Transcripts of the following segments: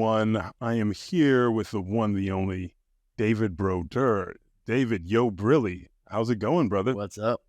everyone. I am here with the one, the only David Brodeur. David, yo, Brilly. How's it going, brother? What's up?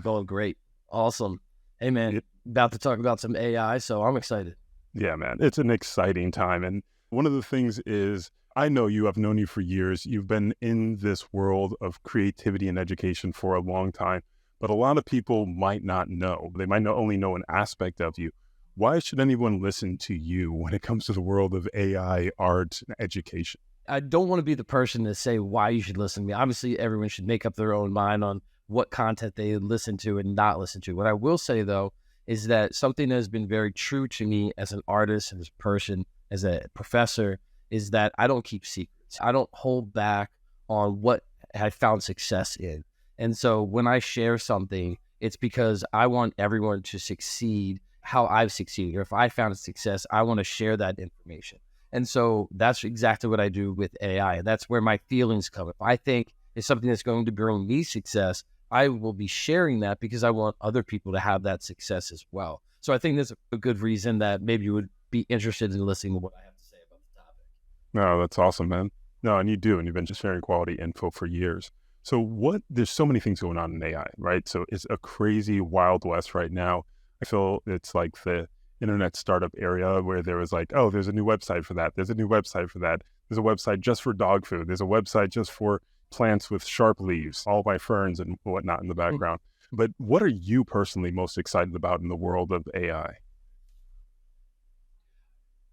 Going great. Awesome. Hey, man, Yeah. about to talk about some AI, so I'm excited. Yeah, man, it's an exciting time. And one of the things is, I know you, I've known you for years. You've been in this world of creativity and education for a long time, but a lot of people might not know. They might not only know an aspect of you. Why should anyone listen to you when it comes to the world of AI, art, and education? I don't want to be the person to say why you should listen to me. Obviously, everyone should make up their own mind on what content they listen to and not listen to. What I will say, though, is that something that has been very true to me as an artist, as a person, as a professor, is that I don't keep secrets. I don't hold back on what I found success in. And so when I share something, it's because I want everyone to succeed how I've succeeded. Or if I found a success, I want to share that information. And so that's exactly what I do with AI. And that's where my feelings come. If I think it's something that's going to bring me success, I will be sharing that because I want other people to have that success as well. So I think that's a good reason that maybe you would be interested in listening to what I have to say about the topic. No, that's awesome, man. No, and you do, and you've been just sharing quality info for years. So there's so many things going on in AI, right? So it's a crazy Wild West right now. I feel it's like the internet startup area where there was like, oh, there's a new website for that. There's a new website for that. There's a website just for dog food. There's a website just for plants with sharp leaves, all my ferns and whatnot in the background. But what are you personally most excited about in the world of AI?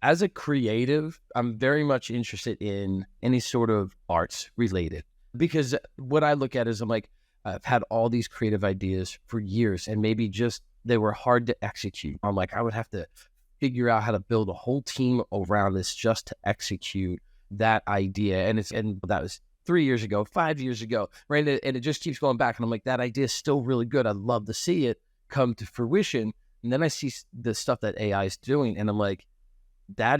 As a creative, I'm very much interested in any sort of arts related, because what I look at is I'm like, I've had all these creative ideas for years and maybe just they were hard to execute. I'm like, I would have to figure out how to build a whole team around this just to execute that idea. And that was 3 years ago, 5 years ago, right? And it just keeps going back. And I'm like, that idea is still really good. I'd love to see it come to fruition. And then I see the stuff that AI is doing. And I'm like, that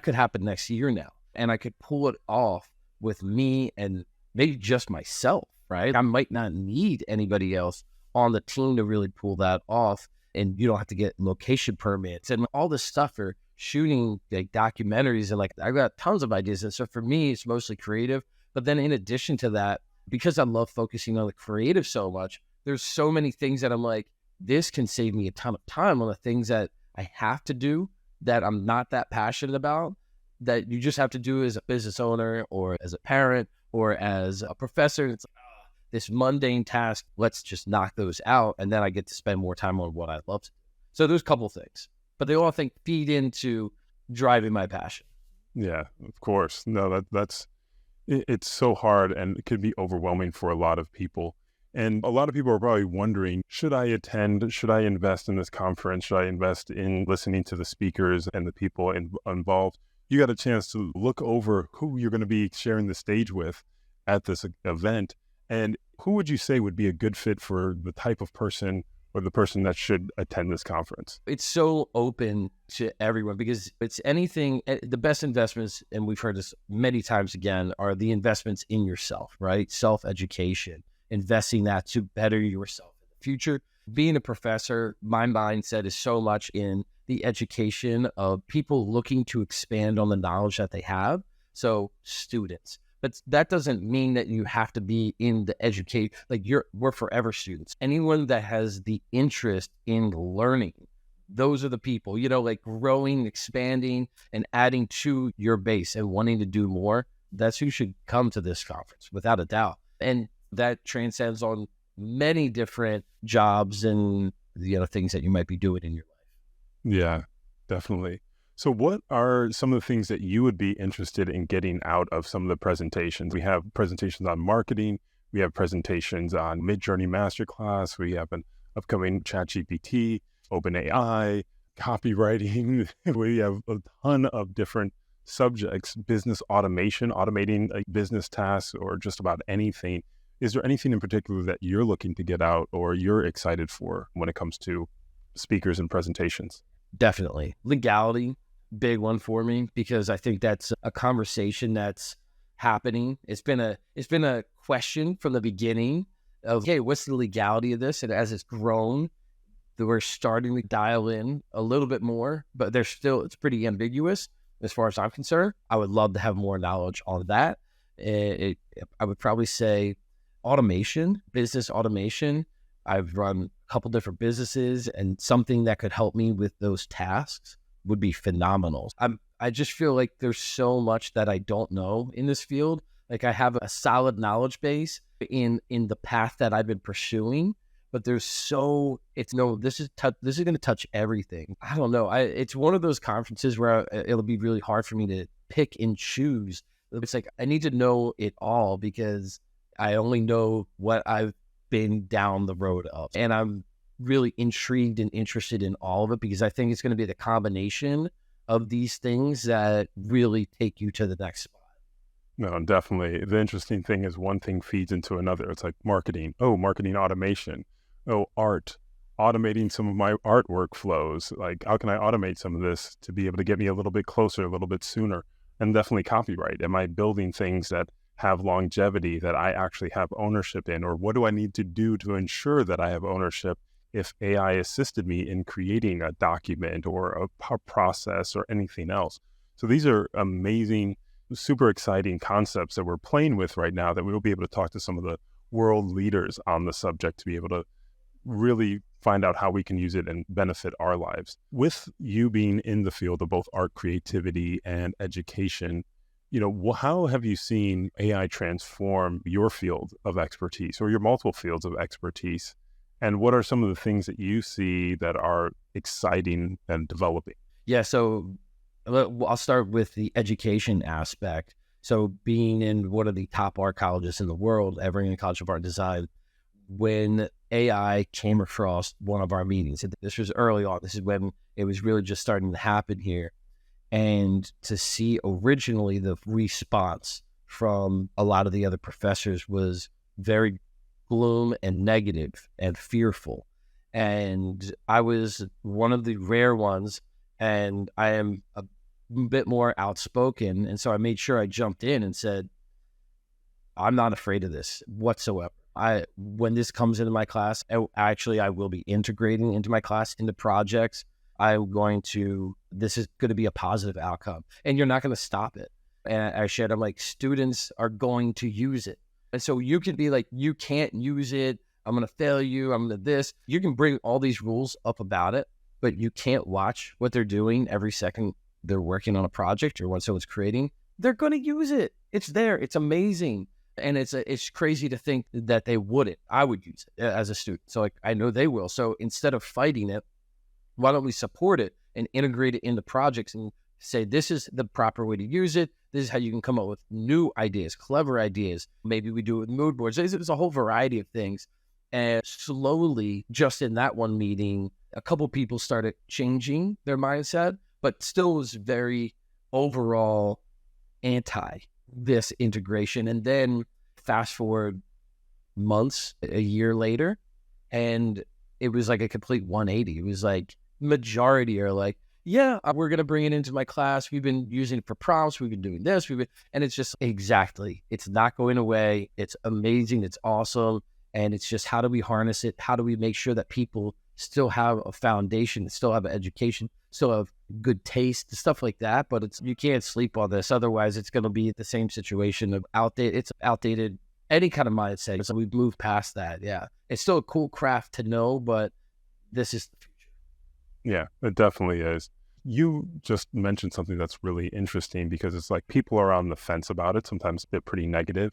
could happen next year now. And I could pull it off with me and maybe just myself, right? I might not need anybody else on the team to really pull that off. And you don't have to get location permits and all this stuff for shooting like documentaries. And like, I've got tons of ideas. And so for me, it's mostly creative. But then in addition to that, because I love focusing on the creative so much, there's so many things that I'm like, this can save me a ton of time on the things that I have to do that I'm not that passionate about, that you just have to do as a business owner or as a parent or as a professor. It's like, this mundane task, let's just knock those out. And then I get to spend more time on what I love to do. So there's a couple things, but they all, I think, feed into driving my passion. Yeah, of course. No, it's so hard and it could be overwhelming for a lot of people. And a lot of people are probably wondering, should I attend? Should I invest in this conference? Should I invest in listening to the speakers and the people involved? You got a chance to look over who you're going to be sharing the stage with at this event. And who would you say would be a good fit for the type of person or the person that should attend this conference? It's so open to everyone because it's anything, the best investments, and we've heard this many times again, are the investments in yourself, right? Self-education, investing that to better yourself in the future. Being a professor, my mindset is so much in the education of people looking to expand on the knowledge that they have. So students. But that doesn't mean that you have to be in the educate, like we're forever students. Anyone that has the interest in learning, those are the people, like growing, expanding, and adding to your base and wanting to do more. That's who should come to this conference, without a doubt. And that transcends on many different jobs and, things that you might be doing in your life. Yeah, definitely. So what are some of the things that you would be interested in getting out of some of the presentations? We have presentations on marketing. We have presentations on Midjourney Masterclass. We have an upcoming ChatGPT, OpenAI, copywriting. We have a ton of different subjects, business automation, automating a business tasks or just about anything. Is there anything in particular that you're looking to get out or you're excited for when it comes to speakers and presentations? Definitely. Legality. Big one for me because I think that's a conversation that's happening. It's been a question from the beginning of, hey, what's the legality of this? And as it's grown, we're starting to dial in a little bit more, but it's pretty ambiguous. as far as I'm concerned. I would love to have more knowledge on that. I would probably say automation, business automation. I've run a couple different businesses, and something that could help me with those tasks would be phenomenal. I just feel like there's so much that I don't know in this field. Like I have a solid knowledge base in the path that I've been pursuing, but this is going to touch everything. I don't know. It's one of those conferences where it'll be really hard for me to pick and choose. It's like I need to know it all because I only know what I've been down the road of, and I'm really intrigued and interested in all of it because I think it's going to be the combination of these things that really take you to the next spot. No, definitely. The interesting thing is one thing feeds into another. It's like marketing. Oh, marketing automation. Oh, art. Automating some of my art workflows. Like, how can I automate some of this to be able to get me a little bit closer, a little bit sooner? And definitely copyright. Am I building things that have longevity that I actually have ownership in? Or what do I need to do to ensure that I have ownership if AI assisted me in creating a document or a process or anything else? So these are amazing, super exciting concepts that we're playing with right now that we will be able to talk to some of the world leaders on the subject to be able to really find out how we can use it and benefit our lives. With you being in the field of both art, creativity, and education, how have you seen AI transform your field of expertise or your multiple fields of expertise? And what are some of the things that you see that are exciting and developing? Yeah, so I'll start with the education aspect. So being in one of the top art colleges in the world, Evergreen College of Art and Design, when AI came across one of our meetings, this was early on. This is when it was really just starting to happen here. And to see originally the response from a lot of the other professors was very gloom and negative and fearful. And I was one of the rare ones, and I am a bit more outspoken. And so I made sure I jumped in and said, I'm not afraid of this whatsoever. When this comes into my class, I will be integrating into my class, into projects. This is going to be a positive outcome, and you're not going to stop it. And I shared, I'm like, students are going to use it. And so you can be like, you can't use it. I'm going to fail you. I'm going to this. You can bring all these rules up about it, but you can't watch what they're doing every second they're working on a project or when someone's creating. They're going to use it. It's there. It's amazing. And it's crazy to think that they wouldn't. I would use it as a student. So I know they will. So instead of fighting it, why don't we support it and integrate it into projects and say, this is the proper way to use it. This is how you can come up with new ideas, clever ideas. Maybe we do it with mood boards. There's a whole variety of things. And slowly, just in that one meeting, a couple people started changing their mindset, but still was very overall anti this integration. And then fast forward months, a year later, and it was like a complete 180. It was like majority are like, yeah, we're going to bring it into my class. We've been using it for prompts. We've been doing this. And it's just exactly, it's not going away. It's amazing. It's awesome. And it's just, how do we harness it? How do we make sure that people still have a foundation, still have an education, still have good taste, stuff like that? But you can't sleep on this. Otherwise, it's going to be the same situation of outdated. It's outdated, any kind of mindset. So we've moved past that. Yeah. It's still a cool craft to know, but this is the future. Yeah, it definitely is. You just mentioned something that's really interesting because it's like people are on the fence about it. Sometimes they're pretty negative,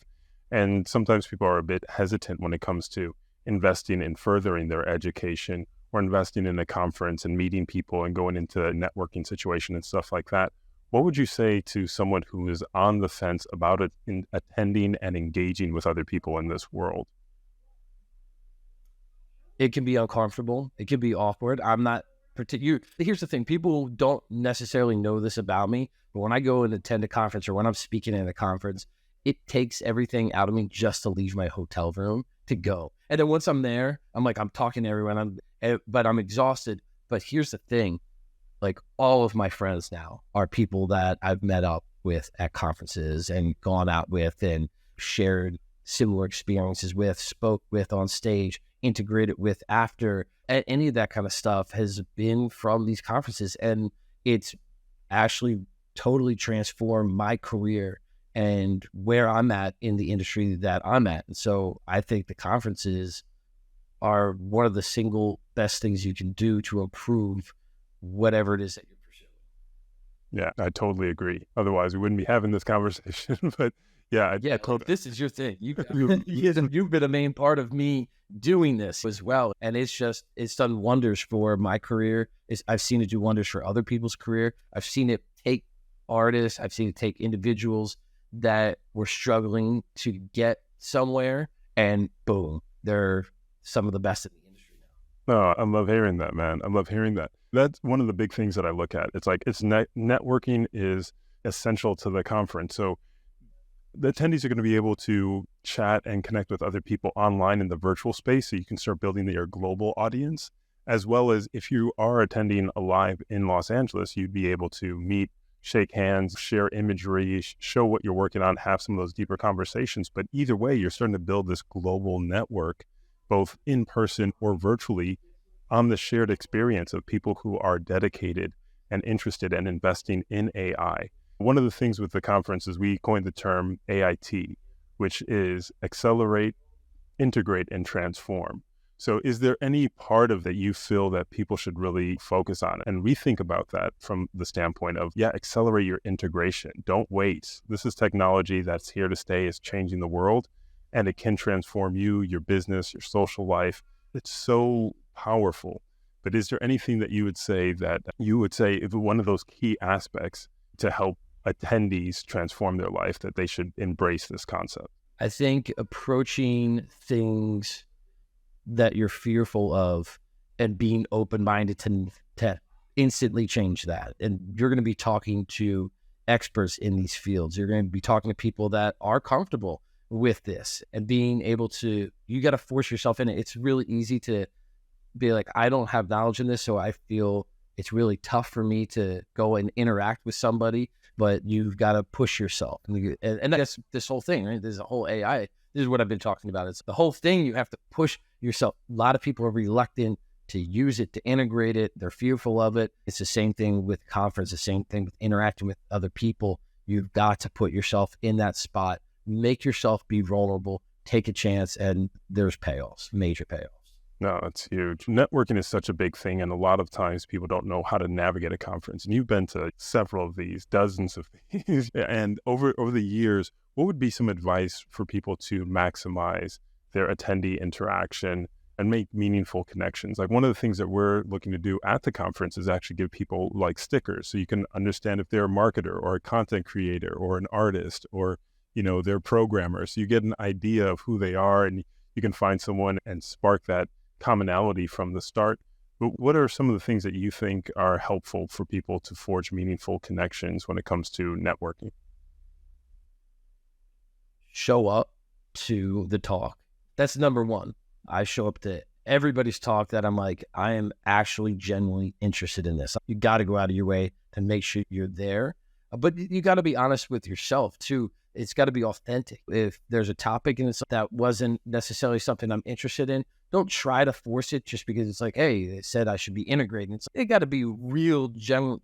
and sometimes people are a bit hesitant when it comes to investing in furthering their education or investing in a conference and meeting people and going into a networking situation and stuff like that. What would you say to someone who is on the fence about it, in attending and engaging with other people in this world? It can be uncomfortable. It can be awkward. I'm not particular. Here's the thing. People don't necessarily know this about me, but when I go and attend a conference or when I'm speaking at a conference, it takes everything out of me just to leave my hotel room to go. And then once I'm there, I'm talking to everyone, but I'm exhausted. But here's the thing. Like, all of my friends now are people that I've met up with at conferences and gone out with and shared similar experiences with, spoke with on stage, integrated with after. Any of that kind of stuff has been from these conferences. And it's actually totally transform my career and where I'm at in the industry that I'm at. And so I think the conferences are one of the single best things you can do to improve whatever it is that you're pursuing. Yeah, I totally agree. Otherwise, we wouldn't be having this conversation. But yeah, This is your thing. You've been a main part of me doing this as well. And it's done wonders for my career. I've seen it do wonders for other people's career. I've seen it take artists. I've seen it take individuals that were struggling to get somewhere, and boom, they're some of the best in the industry now. No, I love hearing that, man. I love hearing that. That's one of the big things that I look at. It's like networking is essential to the conference. So the attendees are going to be able to chat and connect with other people online in the virtual space, so you can start building your global audience, as well as if you are attending a live in Los Angeles, you'd be able to meet, shake hands, share imagery, show what you're working on, have some of those deeper conversations. But either way, you're starting to build this global network, both in person or virtually, on the shared experience of people who are dedicated and interested and investing in AI. One of the things with the conference is we coined the term AIT, which is accelerate, integrate, and transform. So is there any part of that you feel that people should really focus on? And we think about that from the standpoint of, accelerate your integration. Don't wait. This is technology that's here to stay. It's changing the world, and it can transform you, your business, your social life. It's so powerful. But is there anything that you would say if one of those key aspects to help attendees transform their life, that they should embrace this concept? I think approaching things that you're fearful of and being open-minded to instantly change that. And you're going to be talking to experts in these fields. You're going to be talking to people that are comfortable with this, and being able to, you got to force yourself in it. It's really easy to be like, I don't have knowledge in this, so I feel it's really tough for me to go and interact with somebody, but you've got to push yourself. And that's this whole thing, right? There's a whole AI. This is what I've been talking about. It's the whole thing. You have to push yourself. A lot of people are reluctant to use it, to integrate it. They're fearful of it. It's the same thing with conference, the same thing with interacting with other people. You've got to put yourself in that spot, make yourself be vulnerable, take a chance, and there's payoffs, major payoffs. No, it's huge. Networking is such a big thing, and a lot of times people don't know how to navigate a conference. And you've been to several of these, dozens of these. And over the years, what would be some advice for people to maximize their attendee interaction and make meaningful connections? Like, one of the things that we're looking to do at the conference is actually give people like stickers, so you can understand if they're a marketer or a content creator or an artist, or, they're programmers. So you get an idea of who they are, and you can find someone and spark that commonality from the start. But what are some of the things that you think are helpful for people to forge meaningful connections when it comes to networking? Show up to the talk. That's number one. I show up to everybody's talk that I'm like, I am actually genuinely interested in this. You got to go out of your way to make sure you're there. But you got to be honest with yourself too. It's got to be authentic. If there's a topic and that wasn't necessarily something I'm interested in, don't try to force it just because it's like, hey, they said I should be integrating. It got to be real, genuine.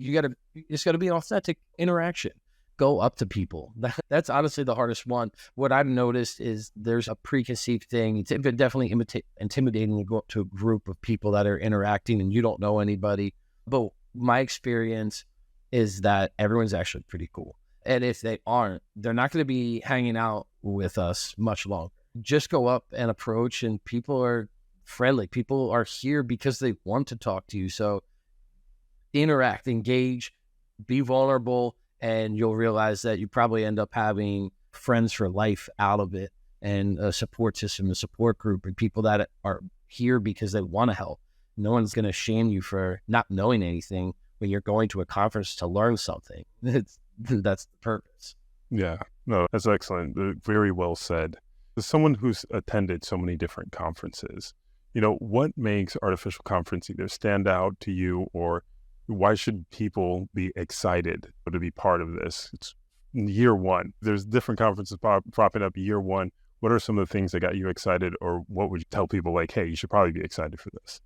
It's got to be an authentic interaction. Go up to people. That's honestly the hardest one. What I've noticed is there's a preconceived thing. It's definitely intimidating to go up to a group of people that are interacting and you don't know anybody. But my experience is that everyone's actually pretty cool. And if they aren't, they're not going to be hanging out with us much longer. Just go up and approach, and people are friendly. People are here because they want to talk to you. So interact, engage, be vulnerable, and you'll realize that you probably end up having friends for life out of it, and a support system, a support group, and people that are here because they want to help. No one's going to shame you for not knowing anything when you're going to a conference to learn something. That's the purpose. Yeah, no, that's excellent. Very well said. As someone who's attended so many different conferences, what makes Artificial Conference either stand out to you, or why should people be excited to be part of this? It's year one. There's different conferences popping up year one. What are some of the things that got you excited, or what would you tell people like, hey, you should probably be excited for this?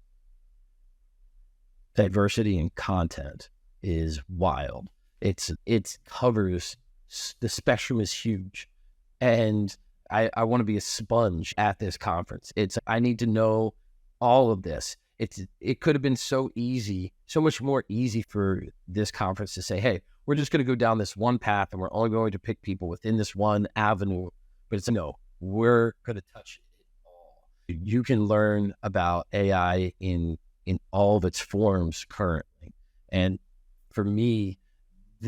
Diversity in content is wild. It covers, the spectrum is huge. And I want to be a sponge at this conference. I need to know all of this. It could have been so easy, so much more easy for this conference to say, hey, we're just going to go down this one path and we're only going to pick people within this one avenue. But it's no, we're going to touch it all. You can learn about AI in all of its forms currently. And for me,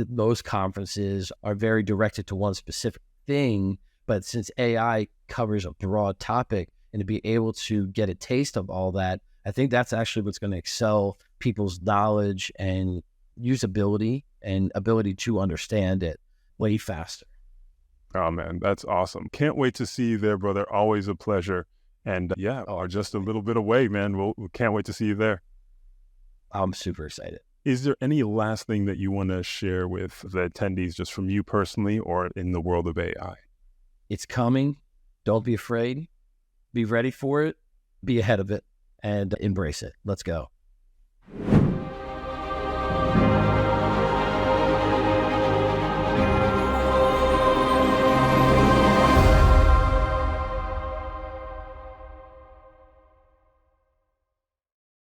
most conferences are very directed to one specific thing. But since AI covers a broad topic, and to be able to get a taste of all that, I think that's actually what's going to excel people's knowledge and usability and ability to understand it way faster. Oh man, that's awesome. Can't wait to see you there, brother. Always a pleasure. And are just a little bit away, man. We can't wait to see you there. I'm super excited. Is there any last thing that you want to share with the attendees, just from you personally or in the world of AI? It's coming. Don't be afraid. Be ready for it. Be ahead of it and embrace it. Let's go.